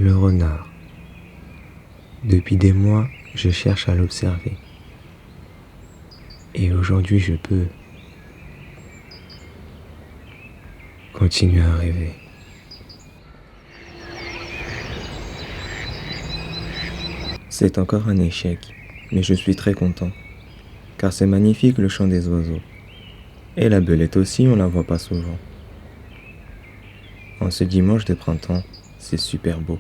Le renard. Depuis des mois, je cherche à l'observer. Et aujourd'hui, je peux continuer à rêver. C'est encore un échec, mais je suis très content, car c'est magnifique le chant des oiseaux. Et la belette aussi, on la voit pas souvent. En ce dimanche de printemps, c'est super beau.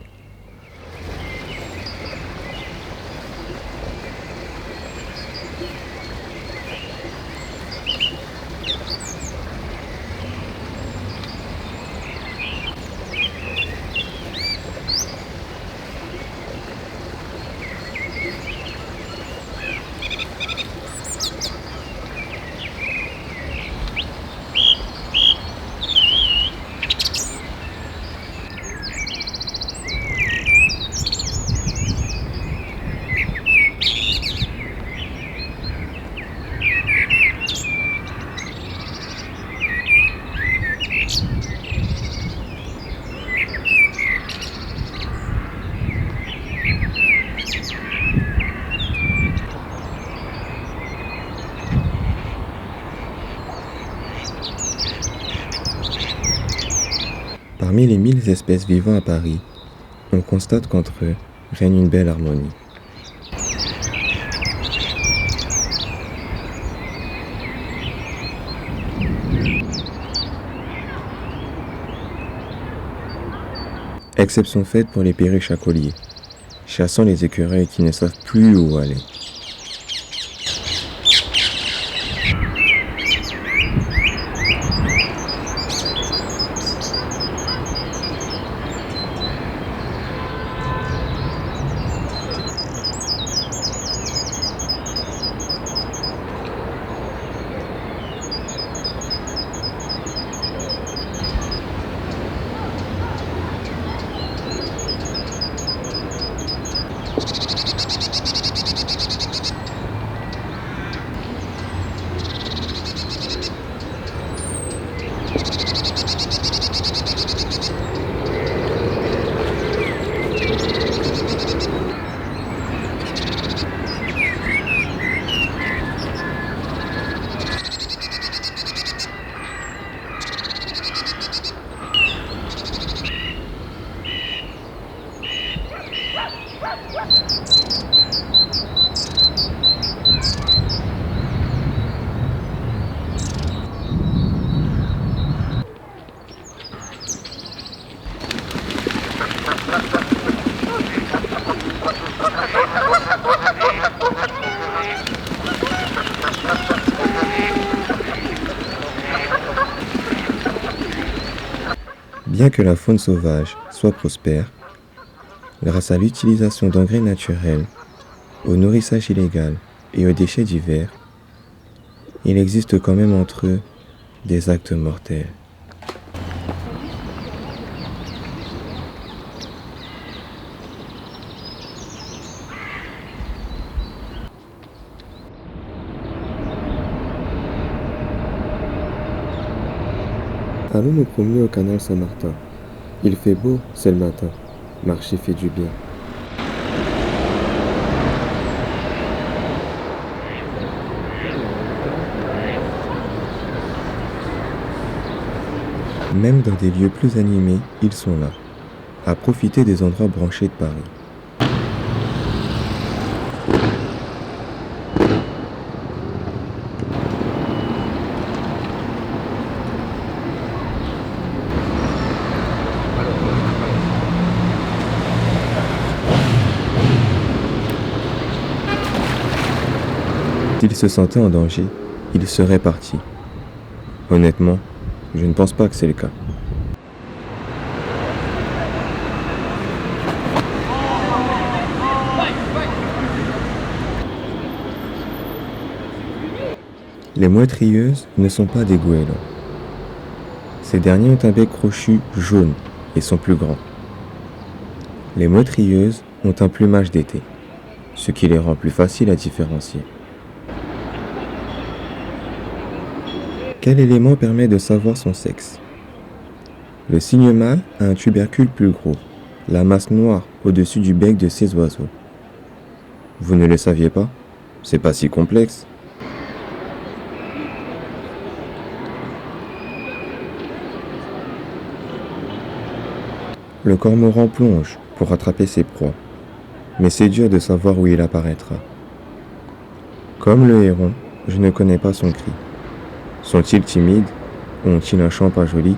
Parmi les 1000 espèces vivant à Paris, on constate qu'entre eux règne une belle harmonie. Exception faite pour les perruches à collier, chassant les écureuils qui ne savent plus où aller. Bien que la faune sauvage soit prospère, grâce à l'utilisation d'engrais naturels, au nourrissage illégal et aux déchets divers, il existe quand même entre eux des actes mortels. Allons nous promener au canal Saint-Martin. Il fait beau, c'est le matin. Marcher fait du bien. Même dans des lieux plus animés, ils sont là, à profiter des endroits branchés de Paris. S'il se sentait en danger, il serait parti. Honnêtement, je ne pense pas que c'est le cas. Les mouettes rieuses ne sont pas des goélands. Ces derniers ont un bec crochu jaune et sont plus grands. Les mouettes rieuses ont un plumage d'été, ce qui les rend plus faciles à différencier. Quel élément permet de savoir son sexe? Le cygne mâle a un tubercule plus gros la masse noire au-dessus du bec de ces oiseaux. Vous ne le saviez pas? C'est pas si complexe. Le cormoran plonge pour attraper ses proies, mais c'est dur de savoir où il apparaîtra. Comme le héron, je ne connais pas son cri. Sont-ils timides ou ont-ils un chant pas joli?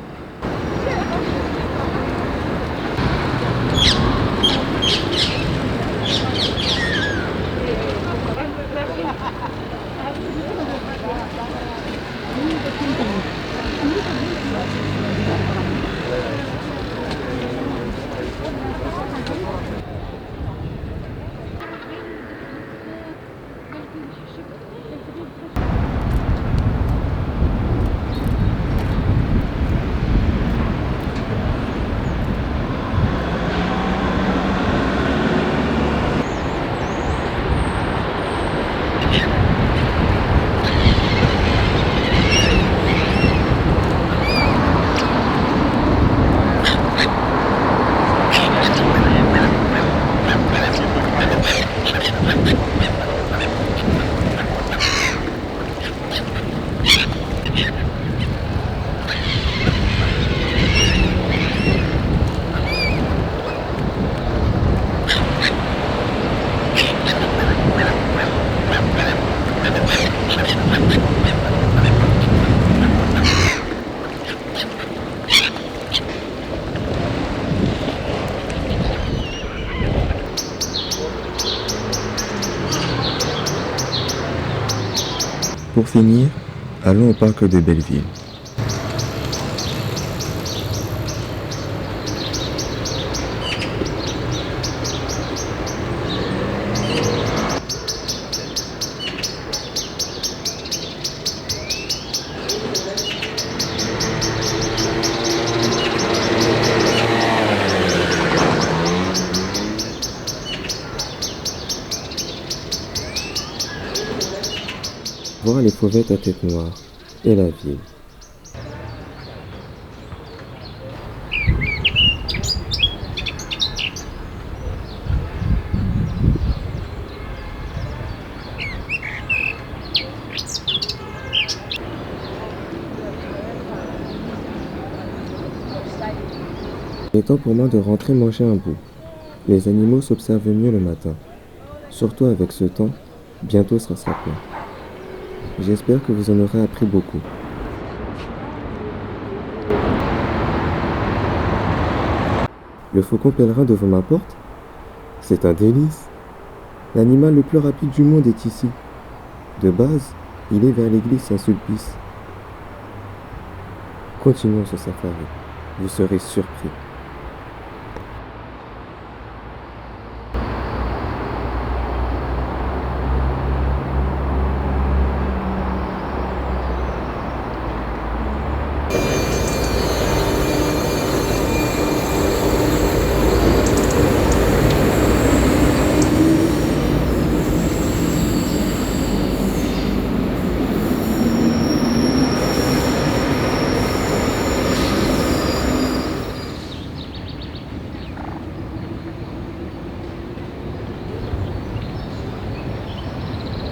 Pour finir, allons au parc de Belleville. Voir les fauvettes à tête noire et la ville. Il est temps pour moi de rentrer manger un bout. Les animaux s'observent mieux le matin. Surtout avec ce temps, bientôt ce sera plein. J'espère que vous en aurez appris beaucoup. Le faucon pèlerin devant ma porte? C'est un délice. L'animal le plus rapide du monde est ici. De base, il est vers l'église Saint-Sulpice. Continuons ce safari. Vous serez surpris.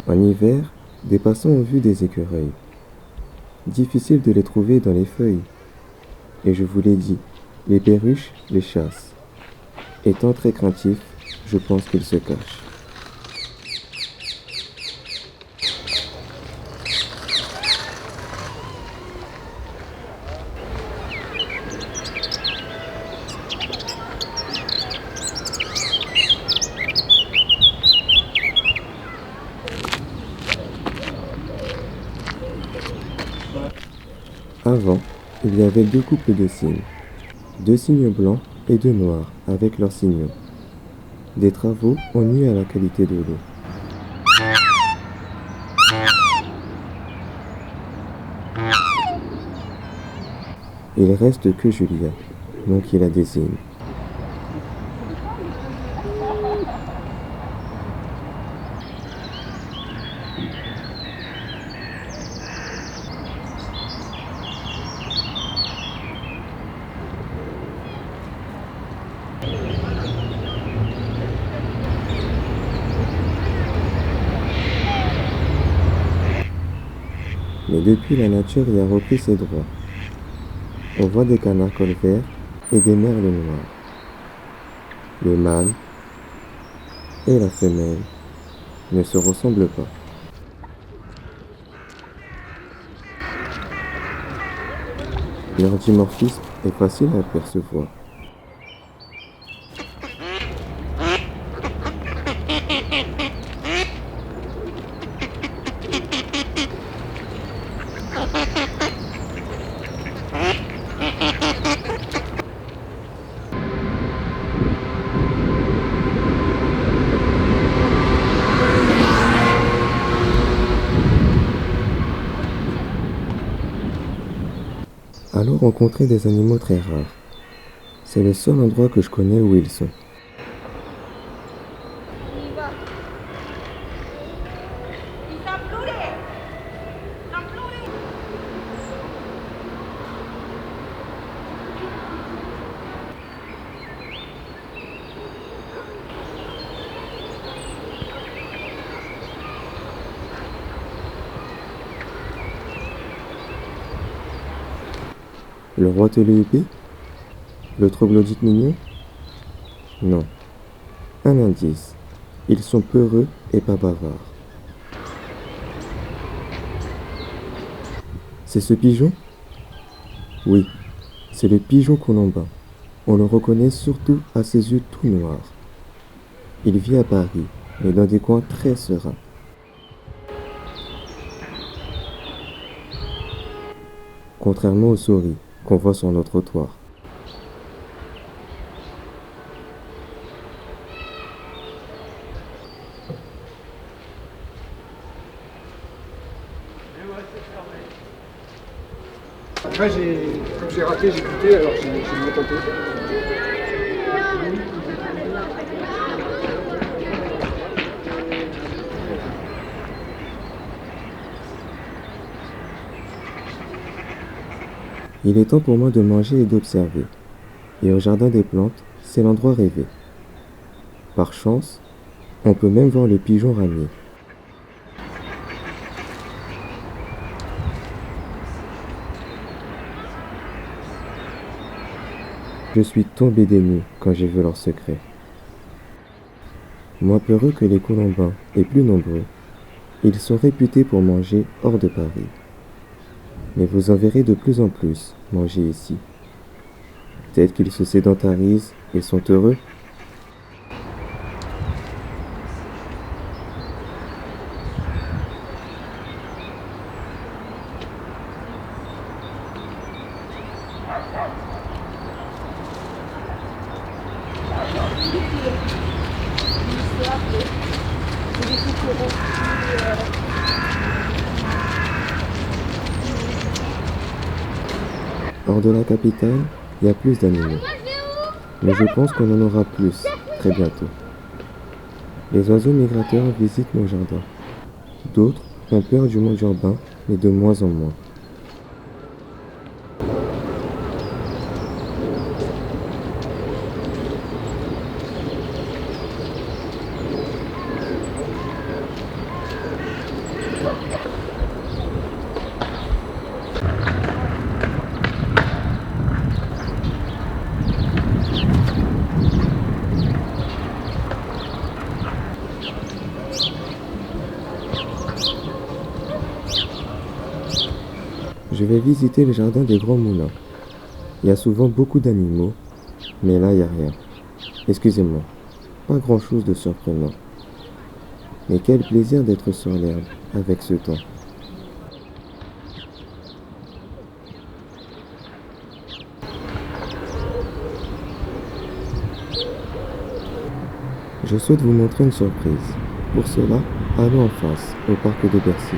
En hiver, des passants ont vu des écureuils. Difficile de les trouver dans les feuilles. Et je vous l'ai dit, les perruches les chassent. Étant très craintif, je pense qu'ils se cachent. Avant, il y avait 2 couples de cygnes. 2 cygnes blancs et 2 noirs avec leurs signaux. Des travaux ont nui à la qualité de l'eau. Il reste que Julia, nom qui la désigne. Mais depuis, la nature y a repris ses droits. On voit des canards colverts et des merles noirs. Le mâle et la femelle ne se ressemblent pas. Leur dimorphisme est facile à apercevoir. Allons rencontrer des animaux très rares. C'est le seul endroit que je connais où ils sont. Le roi téléupé? Le troglodyte mignon? Non. Un indice. Ils sont peureux et pas bavards. C'est ce pigeon? Oui, c'est le pigeon colombin. On le reconnaît surtout à ses yeux tout noirs. Il vit à Paris, mais dans des coins très sereins. Contrairement aux souris qu'on voit sur nos trottoirs. Après, j'ai raté, j'ai goûté, alors j'ai bien tenté. Il est temps pour moi de manger et d'observer. Et au jardin des plantes, c'est l'endroit rêvé. Par chance, on peut même voir le pigeon ramier. Je suis tombé des nues quand j'ai vu leurs secrets. Moins peureux que les colombins et plus nombreux, ils sont réputés pour manger hors de Paris. Mais vous en verrez de plus en plus manger ici. Peut-être qu'ils se sédentarisent et sont heureux. Hors de la capitale, il y a plus d'animaux. Mais je pense qu'on en aura plus très bientôt. Les oiseaux migrateurs visitent nos jardins. D'autres ont peur du monde urbain, mais de moins en moins. Je vais visiter le jardin des Grands Moulins. Il y a souvent beaucoup d'animaux, mais là, il n'y a rien. Excusez-moi, pas grand-chose de surprenant. Mais quel plaisir d'être sur l'herbe avec ce temps. Je souhaite vous montrer une surprise. Pour cela, allons en face, au parc de Bercy.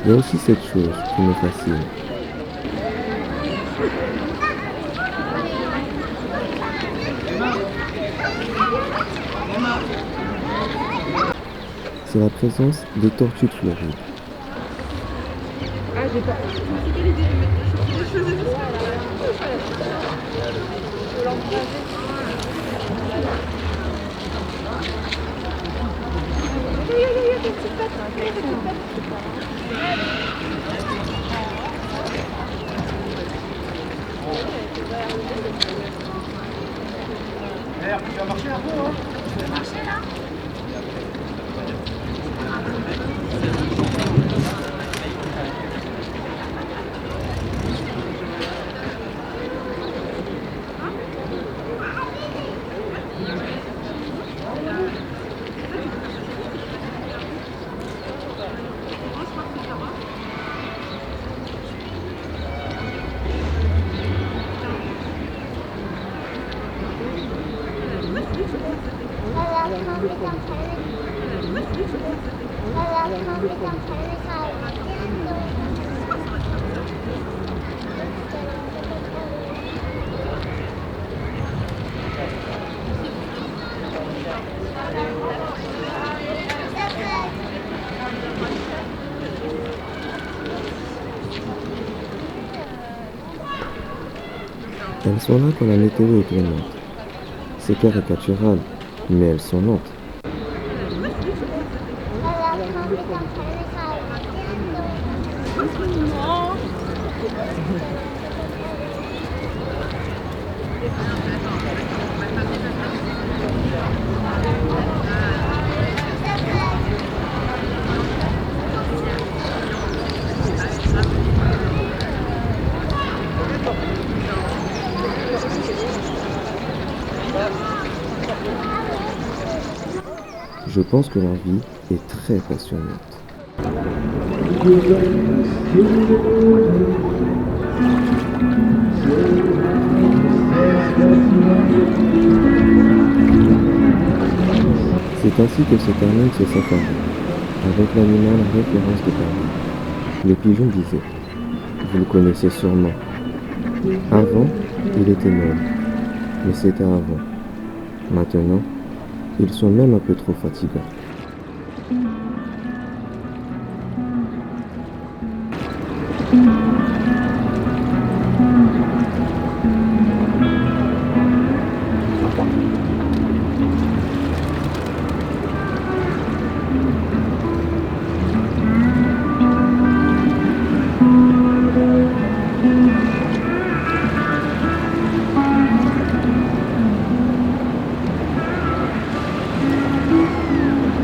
Il y a aussi cette chose qui me fascine. C'est la présence des tortues de Floride. Tu vas marcher un peu, hein? Tu vas marcher là? Elles sont là quand la météo est clémente. C'est caricatural, mais elles sont lentes. Je pense que la vie est très passionnante. C'est ainsi que se termine ce safari, avec l'animal référence de Paris. Le pigeon disait, vous le connaissez sûrement. Avant, il était noble, mais c'était avant. Maintenant, ils sont même un peu trop fatigants. Thank you.